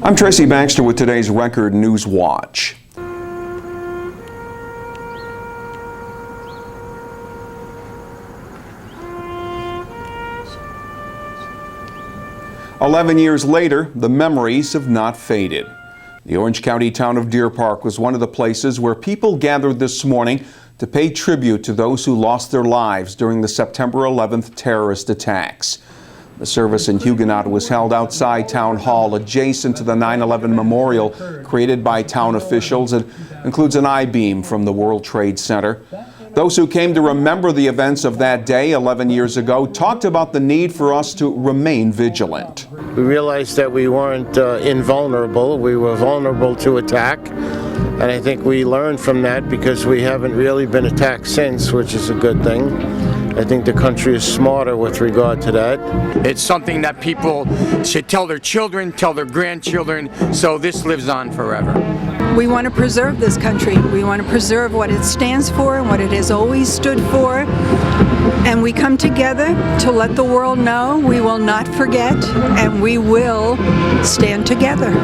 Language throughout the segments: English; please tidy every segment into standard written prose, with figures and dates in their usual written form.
I'm Tracy Baxter with today's Record Newswatch. "11 years later, the memories have not faded." The Orange County town of Deer Park was one of the places where people gathered this morning to pay tribute to those who lost their lives during the September 11th terrorist attacks. The service in Huguenot was held outside Town Hall, adjacent to the 9/11 memorial created by town officials. It includes an I-beam from the World Trade Center. Those who came to remember the events of that day 11 years ago talked about the need for us to remain vigilant. We realized that we weren't invulnerable. We were vulnerable to attack. And I think we learned from that because we haven't really been attacked since, which is a good thing. I think the country is smarter with regard to that. It's something that people should tell their children, tell their grandchildren, so this lives on forever. We want to preserve this country. We want to preserve what it stands for and what it has always stood for. And we come together to let the world know we will not forget and we will stand together.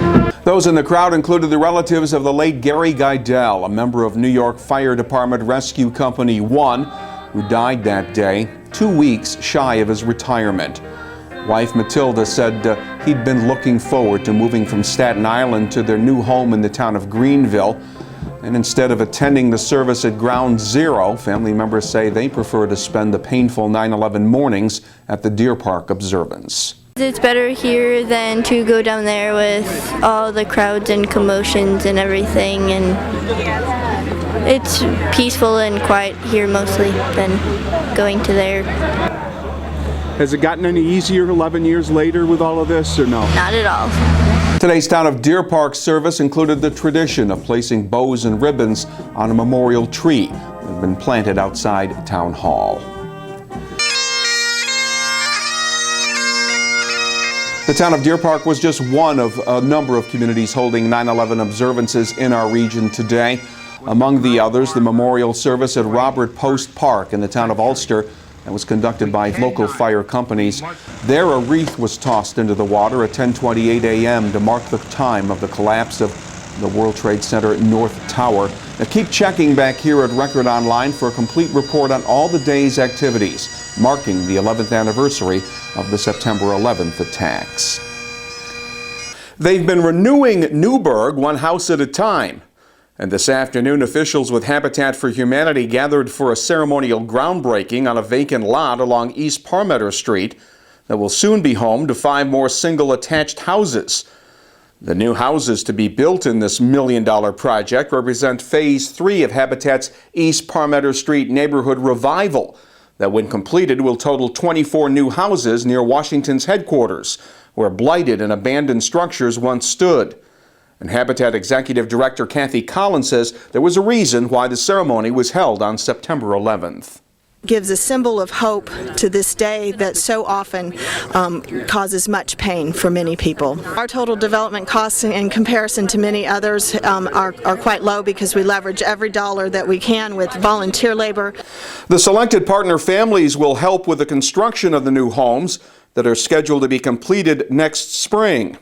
Those in the crowd included the relatives of the late Gary Geidel, a member of New York Fire Department Rescue Company 1, who died that day, 2 weeks shy of his retirement. Wife Matilda said he'd been looking forward to moving from Staten Island to their new home in the town of Greenville. And instead of attending the service at Ground Zero, family members say they prefer to spend the painful 9/11 mornings at the Deer Park observance. It's better here than to go down there with all the crowds and commotions and everything, and it's peaceful and quiet here mostly than going to there. Has it gotten any easier 11 years later with all of this, or no? Not at all. Today's Town of Deer Park service included the tradition of placing bows and ribbons on a memorial tree that had been planted outside Town Hall. The town of Deer Park was just one of a number of communities holding 9/11 observances in our region today. Among the others, the memorial service at Robert Post Park in the town of Ulster that was conducted by local fire companies. There, a wreath was tossed into the water at 10:28 a.m. to mark the time of the collapse of the World Trade Center North Tower. Now keep checking back here at Record Online for a complete report on all the day's activities marking the 11th anniversary of the September 11th attacks. They've been renewing Newburgh one house at a time. And this afternoon, officials with Habitat for Humanity gathered for a ceremonial groundbreaking on a vacant lot along East Parmeter Street that will soon be home to 5 more single attached houses. The new houses to be built in this $1 million project represent Phase 3 of Habitat's East Parmeter Street neighborhood revival that, when completed, will total 24 new houses near Washington's headquarters, where blighted and abandoned structures once stood. And Habitat Executive Director Kathy Collins says there was a reason why the ceremony was held on September 11th. Gives a symbol of hope to this day that so often causes much pain for many people. Our total development costs in comparison to many others are quite low because we leverage every dollar that we can with volunteer labor. The selected partner families will help with the construction of the new homes that are scheduled to be completed next spring.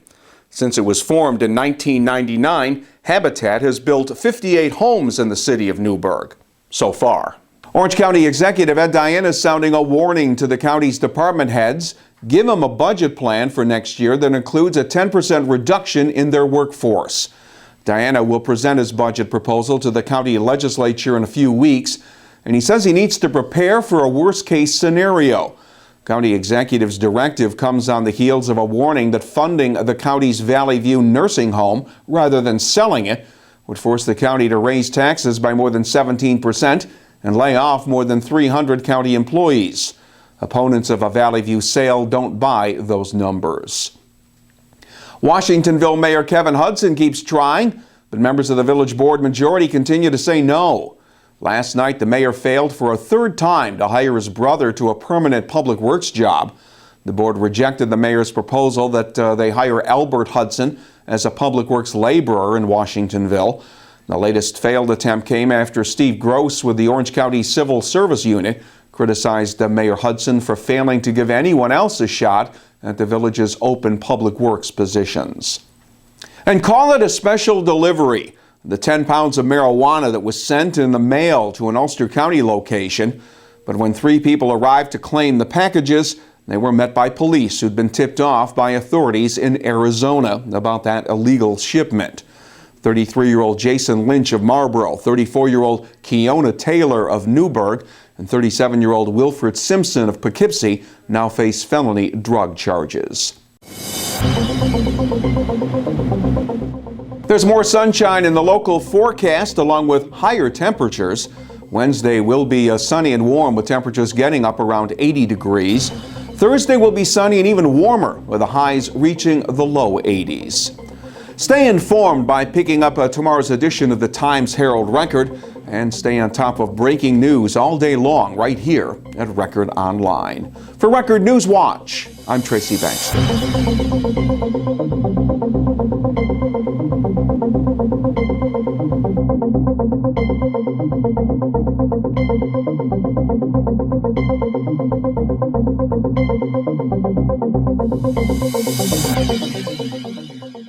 Since it was formed in 1999, Habitat has built 58 homes in the city of Newburgh so far. Orange County Executive Ed Diana is sounding a warning to the county's department heads. Give them a budget plan for next year that includes a 10% reduction in their workforce. Diana will present his budget proposal to the county legislature in a few weeks, and he says he needs to prepare for a worst-case scenario. County Executive's directive comes on the heels of a warning that funding the county's Valley View nursing home, rather than selling it, would force the county to raise taxes by more than 17% and lay off more than 300 county employees. Opponents of a Valley View sale don't buy those numbers. Washingtonville Mayor Kevin Hudson keeps trying, but members of the village board majority continue to say no. Last night, the mayor failed for a third time to hire his brother to a permanent public works job. The board rejected the mayor's proposal that they hire Albert Hudson as a public works laborer in Washingtonville. The latest failed attempt came after Steve Gross with the Orange County Civil Service Unit criticized Mayor Hudson for failing to give anyone else a shot at the village's open public works positions. And call it a special delivery. The 10 pounds of marijuana that was sent in the mail to an Ulster County location. But when 3 people arrived to claim the packages, they were met by police who'd been tipped off by authorities in Arizona about that illegal shipment. 33-year-old Jason Lynch of Marlborough, 34-year-old Keona Taylor of Newburgh, and 37-year-old Wilfred Simpson of Poughkeepsie now face felony drug charges. There's more sunshine in the local forecast along with higher temperatures. Wednesday will be sunny and warm with temperatures getting up around 80 degrees. Thursday will be sunny and even warmer with the highs reaching the low 80s. Stay informed by picking up tomorrow's edition of the Times-Herald Record and stay on top of breaking news all day long right here at Record Online. For Record Newswatch, I'm Tracy Bankston.